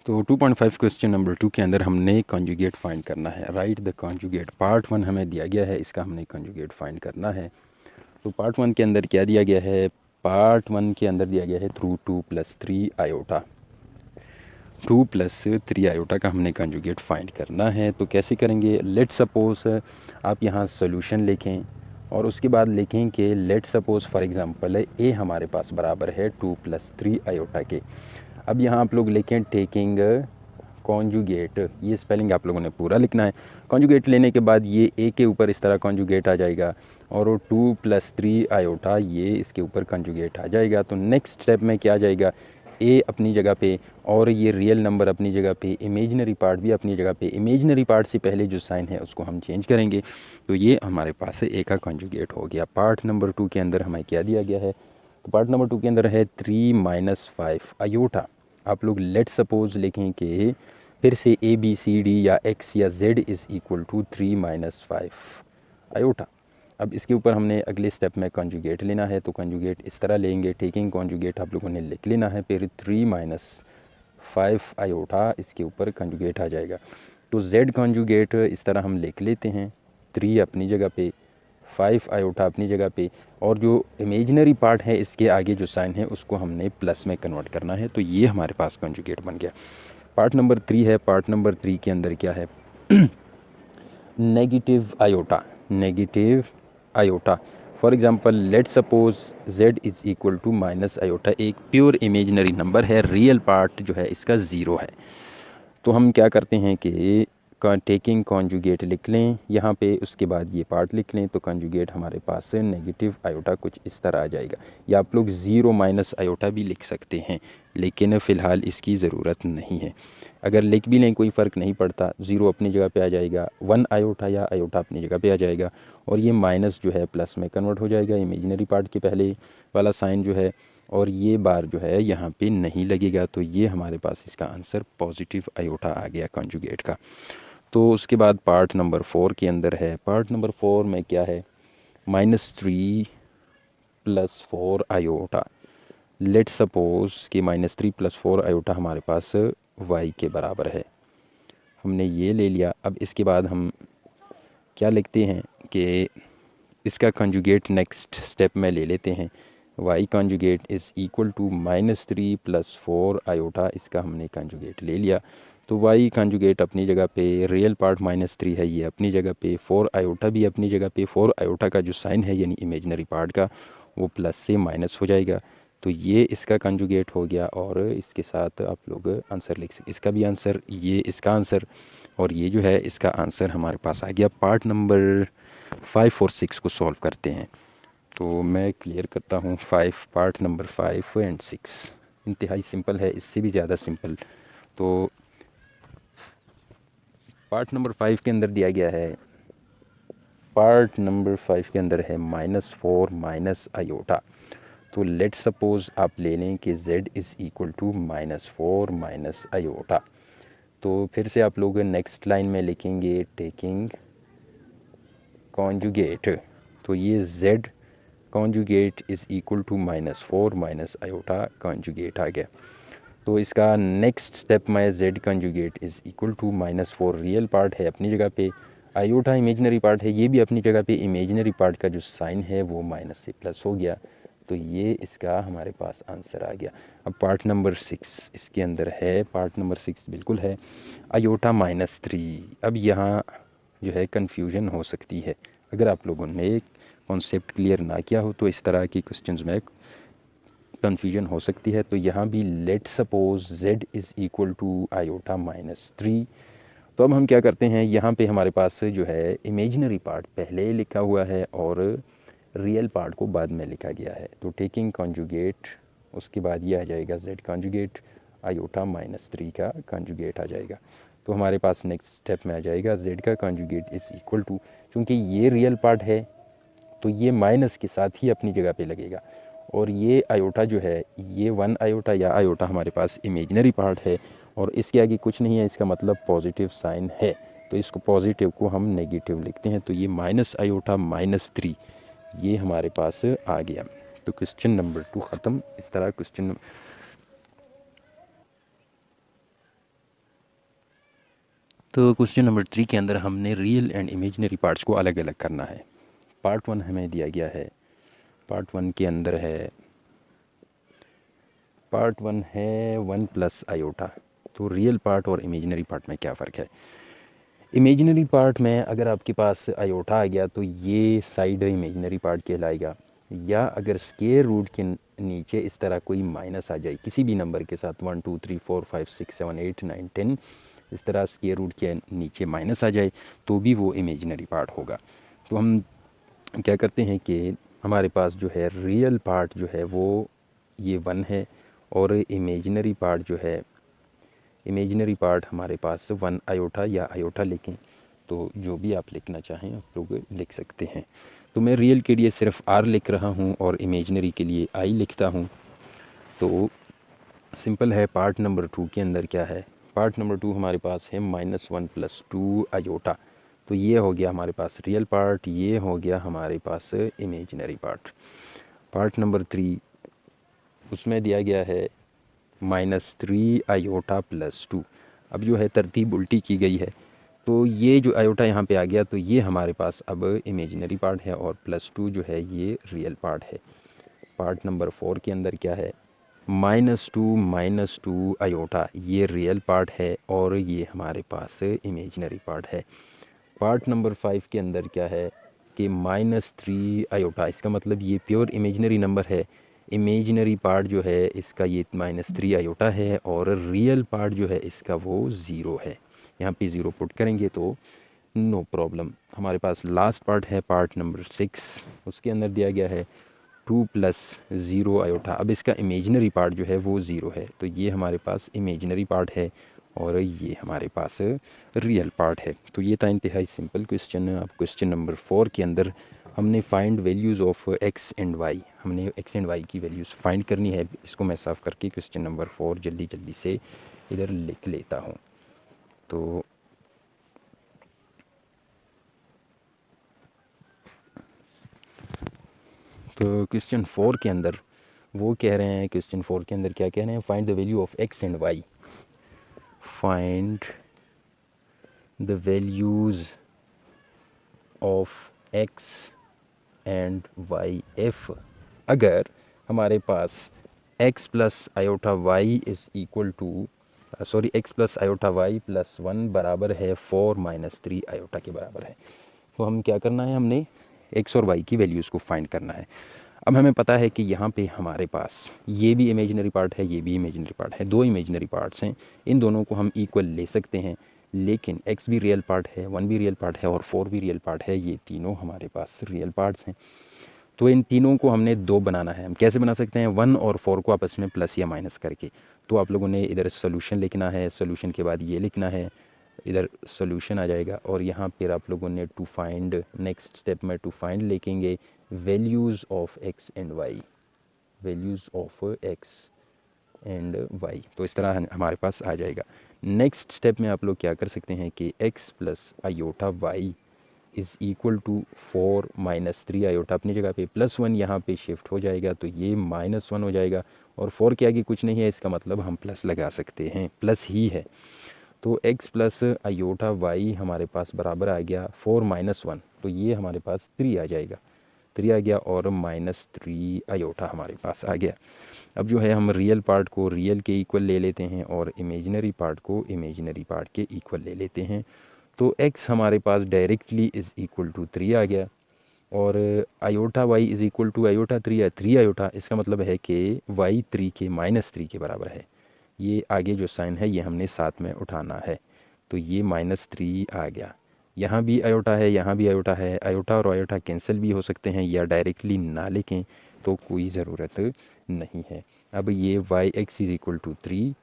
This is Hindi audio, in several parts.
तो 2.5 क्वेश्चन नंबर 2 के अंदर हमने कॉन्जुगेट फाइंड करना है। Right the conjugate. पार्ट 1 हमें दिया गया है, इसका हमने कॉन्जुगेट फाइंड करना है। तो पार्ट 1 के अंदर क्या दिया गया है? पार्ट 1 के अंदर दिया गया है थ्रू 2 + 3 आयोटा। 2 + 3 आयोटा का हमने कॉन्जुगेट फाइंड करना है। तो कैसे करेंगे? लेट सपोज आप यहाँ सोल्यूशन लिखें और उसके बाद लिखें कि लेट सपोज फॉर एग्जांपल ए हमारे पास बराबर है 2 + 3 आयोटा के। अब यहाँ आप लोग लिखें टेकिंग कॉन्जुगेट, ये स्पेलिंग आप लोगों ने पूरा लिखना है। कॉन्जुगेट लेने के बाद ये ए के ऊपर इस तरह कॉन्जुगेट आ जाएगा और वो 2 + 3 आयोटा ये इसके ऊपर कॉन्जुगेट आ जाएगा। तो नेक्स्ट स्टेप में क्या आ जाएगा? ए अपनी जगह पे और ये रियल नंबर अपनी जगह पे, इमेजिनरी पार्ट भी अपनी जगह पे। इमेजिनरी पार्ट से पहले जो साइन है उसको हम चेंज करेंगे। तो ये हमारे पास से ए का कॉन्जुगेट हो गया। पार्ट नंबर 2 के अंदर हमें क्या दिया गया है? तो पार्ट नंबर 2 के अंदर है 3 - 5 आयोटा। आप लोग लेट सपोज लिखें कि फिर से ए बी सी डी या एक्स या Z is equal to 3 - 5 iota. अब इसके ऊपर हमने अगले स्टेप में कॉन्जुगेट लेना है। तो कॉन्जुगेट इस तरह लेंगे, टेकिंग कॉन्जुगेट आप लोगों ने लिख लेना है। फिर 3 - 5 आयोटा इसके ऊपर कॉन्जुगेट आ जाएगा। तो जेड कॉन्जुगेट इस तरह हम लिख लेते हैं, 3 अपनी जगह पे, 5 आयोटा अपनी जगह पे, और जो इमेजिनरी पार्ट है इसके आगे जो साइन है उसको हमने प्लस में कन्वर्ट करना है। तो ये हमारे पास कॉन्जुगेट बन गया। पार्ट नंबर 3 है। पार्ट नंबर 3 के अंदर क्या है? Negative iota. Negative iota for example let suppose z is equal to minus iota. एक प्योर इमेजिनरी नंबर है, रियल पार्ट जो है इसका 0 है। तो हम क्या करते हैं कि टेकिंग कॉन्जुगेट लिख लें यहाँ पे, उसके बाद ये पार्ट लिख लें। तो कॉन्जुगेट हमारे पास से नेगेटिव आयोटा कुछ इस तरह आ जाएगा, या आप लोग 0 - आयोटा भी लिख सकते हैं, लेकिन फ़िलहाल इसकी ज़रूरत नहीं है। अगर लिख भी लें कोई फ़र्क नहीं पड़ता, 0 अपनी जगह पे आ जाएगा, 1 आयोटा या आयोटा अपनी जगह पे आ जाएगा, और ये माइनस जो है प्लस में कन्वर्ट हो जाएगा, इमेजिनरी पार्ट के पहले वाला साइन जो है, और ये बार जो है यहाँ पे नहीं लगेगा। तो ये हमारे पास इसका आंसर पॉजिटिव आयोटा आ गया कॉन्जुगेट का। तो उसके बाद पार्ट नंबर 4 के अंदर है। पार्ट नंबर 4 में क्या है? -3 + 4 आयोटा। लेट सपोज कि -3 + 4 आयोटा हमारे पास y के बराबर है। हमने ये ले लिया। अब इसके बाद हम क्या लिखते हैं कि इसका कॉन्जुगेट नेक्स्ट स्टेप में ले लेते हैं। y conjugate is equal to -3 + 4 iota, इसका हमने कॉन्जुगेट ले लिया। तो y कॉन्जुगेट अपनी जगह पे, रियल पार्ट -3 है ये अपनी जगह पे, 4 आयोटा भी अपनी जगह पे। 4 आयोटा का जो साइन है यानी इमेजिनरी पार्ट का, वो प्लस से माइनस हो जाएगा। तो ये इसका कॉन्जुगेट हो गया, और इसके साथ आप लोग आंसर लिख सकते। इसका भी आंसर, ये इसका आंसर, और ये जो है इसका आंसर हमारे पास आ गया। पार्ट नंबर 5 और 6 को सॉल्व करते हैं। तो मैं क्लियर करता हूँ 5, पार्ट नंबर 5 एंड 6 इंतहाई सिंपल है, इससे भी ज़्यादा सिंपल। तो पार्ट नंबर 5 के अंदर दिया गया है, पार्ट नंबर 5 के अंदर है -4 - आयोटा। तो लेट सपोज आप ले लें कि z is equal to -4 - iota. तो फिर से आप लोग नेक्स्ट लाइन में लिखेंगे टेकिंग कॉन्जुगेट। तो ये z conjugate is equal to -4 - iota conjugate आ गया। तो इसका नेक्स्ट स्टेप में z conjugate is equal to -4 real part है अपनी जगह पे, आयोटा इमेजिनरी पार्ट है ये भी अपनी जगह पे। इमेजिनरी पार्ट का जो साइन है वो माइनस से प्लस हो गया। तो ये इसका हमारे पास आंसर आ गया। अब पार्ट नंबर 6 इसके अंदर है। पार्ट नंबर 6 बिल्कुल है आयोटा -3। अब यहाँ जो है कन्फ्यूजन हो सकती है, अगर आप लोगों ने कॉन्सेप्ट क्लियर ना किया हो तो इस तरह की क्वेश्चंस में कन्फ्यूजन हो सकती है। तो यहाँ भी let suppose z is equal to iota -3। तो अब हम क्या करते हैं, यहाँ पे हमारे पास जो है इमेजिनरी पार्ट पहले लिखा हुआ है और रियल पार्ट को बाद में लिखा गया है। तो टेकिंग कॉन्जुगेट, उसके बाद ये आ जाएगा z कॉन्जुगेट, आयोटा -3 का कॉन्जुगेट आ जाएगा। तो हमारे पास नेक्स्ट स्टेप में आ जाएगा z का कॉन्जुगेट इज़ इक्वल टू, चूँकि ये रियल पार्ट है तो ये माइनस के साथ ही अपनी जगह पे लगेगा, और ये आयोटा जो है, ये 1 आयोटा या आयोटा हमारे पास इमेजिनरी पार्ट है और इसके आगे कुछ नहीं है, इसका मतलब पॉजिटिव साइन है। तो इसको पॉजिटिव को हम नेगेटिव लिखते हैं। तो ये -आयोटा -3 ये हमारे पास आ गया। तो क्वेश्चन नंबर 2 ख़त्म। इस तरह क्वेश्चन तो क्वेश्चन नंबर 3 के अंदर हमने रियल एंड इमेजिनरी पार्ट्स को अलग अलग करना है। पार्ट 1 हमें दिया गया है, पार्ट 1 के अंदर है, पार्ट 1 है 1 प्लस आयोटा। तो रियल पार्ट और इमेजिनरी पार्ट में क्या फ़र्क है? इमेजिनरी पार्ट में अगर आपके पास आयोटा आ गया तो ये साइड इमेजिनरी पार्ट कहलाएगा, या अगर स्क्वायर रूट के नीचे इस तरह कोई माइनस आ जाए किसी भी नंबर के साथ 1 2 3 4 5 6 7 8 9 10, इस तरह स्क्वायर रूट के नीचे माइनस आ जाए तो भी वो इमेजिनरी पार्ट होगा। तो हम क्या करते हैं कि हमारे पास जो है रियल पार्ट जो है वो ये 1 है, और इमेजिनरी पार्ट जो है, इमेजिनरी पार्ट हमारे पास 1 आयोटा या आयोटा लिखें, तो जो भी आप लिखना चाहें आप लोग लिख सकते हैं। तो मैं रियल के लिए सिर्फ आर लिख रहा हूँ और इमेजिनरी के लिए आई लिखता हूँ। तो सिंपल है। पार्ट नंबर 2 के अंदर क्या है? पार्ट नंबर 2 हमारे पास है -1 + 2 आयोटा। तो ये हो गया हमारे पास रियल पार्ट, ये हो गया हमारे पास इमेजिनरी पार्ट। पार्ट नंबर 3 उसमें दिया गया है -3 आयोटा + 2। अब जो है तरतीब उल्टी की गई है, तो ये जो आयोटा यहाँ पे आ गया तो ये हमारे पास अब इमेजिनरी पार्ट है, और +2 जो है ये रियल पार्ट है। पार्ट नंबर 4 के अंदर क्या है? -2 आयोटा, ये रियल पार्ट है और ये हमारे पास इमेजिनरी पार्ट है। पार्ट नंबर 5 के अंदर क्या है कि -3 आयोटा, इसका मतलब ये प्योर इमेजिनरी नंबर है। इमेजिनरी पार्ट जो है इसका ये -3 आयोटा है, और रियल पार्ट जो है इसका वो 0 है। यहाँ पे 0 पुट करेंगे तो नो प्रॉब्लम। हमारे पास लास्ट पार्ट है पार्ट नंबर 6, उसके अंदर दिया गया है 2 + 0 आयोटा। अब इसका इमेजिनरी पार्ट जो है वो 0 है, तो ये हमारे पास इमेजिनरी पार्ट है और ये हमारे पास रियल पार्ट है। तो ये था इंतहाई सिंपल क्वेश्चन। अब क्वेश्चन नंबर 4 के अंदर हमने find values of X and Y, हमने एक्स एंड वाई की वैल्यूज़ फाइंड करनी है। इसको मैं साफ़ करके क्वेश्चन नंबर 4 जल्दी जल्दी से इधर लिख लेता हूँ। तो क्वेश्चन 4 के अंदर वो कह रहे हैं, क्वेश्चन 4 के अंदर क्या कह रहे हैं? Find the value of X and Y, find the values of X and Y F अगर हमारे पास x + iota Y is equal to x + iota Y + 1 बराबर है 4 - 3 आयोटा के बराबर है। तो हम क्या करना है? हमने x और y की वैल्यूज़ को फाइंड करना है। अब हमें पता है कि यहाँ पे हमारे पास ये भी इमेजिनरी पार्ट है, ये भी इमेजिनरी पार्ट है, दो इमेजिनरी पार्ट्स हैं। इन दोनों को हम इक्वल ले सकते हैं, लेकिन x भी रियल पार्ट है, 1 भी रियल पार्ट है और 4 भी रियल पार्ट है। ये तीनों हमारे पास रियल पार्ट्स हैं। तो इन तीनों को हमने 2 बनाना है। हम कैसे बना सकते हैं? 1 और 4 को आपस में प्लस या माइनस करके। तो आप लोगों ने इधर सोल्यूशन लिखना है, सोल्यूशन के बाद ये लिखना है, इधर सोल्यूशन आ जाएगा, और यहाँ पर आप लोगों ने टू फाइंड, नेक्स्ट स्टेप में टू फाइंड लिखेंगे values of X and Y, values of X and Y. तो इस तरह हमारे पास आ जाएगा। नेक्स्ट स्टेप में आप लोग क्या कर सकते हैं कि x + iota Y is equal to 4 - 3 iota, अपनी जगह पे +1 यहाँ पे शिफ्ट हो जाएगा, तो ये -1 हो जाएगा, और 4 के आगे कुछ नहीं है, इसका मतलब हम प्लस लगा सकते हैं, प्लस ही है। तो x + आयोटा वाई हमारे पास बराबर आ गया 4 - 1, तो ये हमारे पास 3 आ जाएगा, 3 आ गया, और -3 आयोटा हमारे पास आ गया। अब जो है हम रियल पार्ट को रियल के इक्वल ले लेते हैं और इमेजिनरी पार्ट को इमेजिनरी पार्ट के इक्वल ले लेते हैं। तो x हमारे पास डायरेक्टली इज़ इक्वल टू 3 आ गया, और iota y is equal to iota 3 है, 3 आयोटा, इसका मतलब है कि y 3 के -3 के बराबर है। ये आगे जो साइन है ये हमने साथ में उठाना है, तो ये -3 आ गया। यहाँ भी आयोटा है, यहाँ भी आयोटा है, आयोटा और आयोटा कैंसिल भी हो सकते हैं, या डायरेक्टली ना लिखें तो कोई ज़रूरत नहीं है। अब ये y(x) इज़ इक्वल टू 3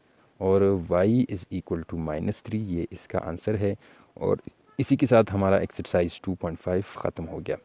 और y इज़ इक्वल टू -3, ये इसका आंसर है। और इसी के साथ हमारा एक्सरसाइज 2.5 ख़त्म हो गया।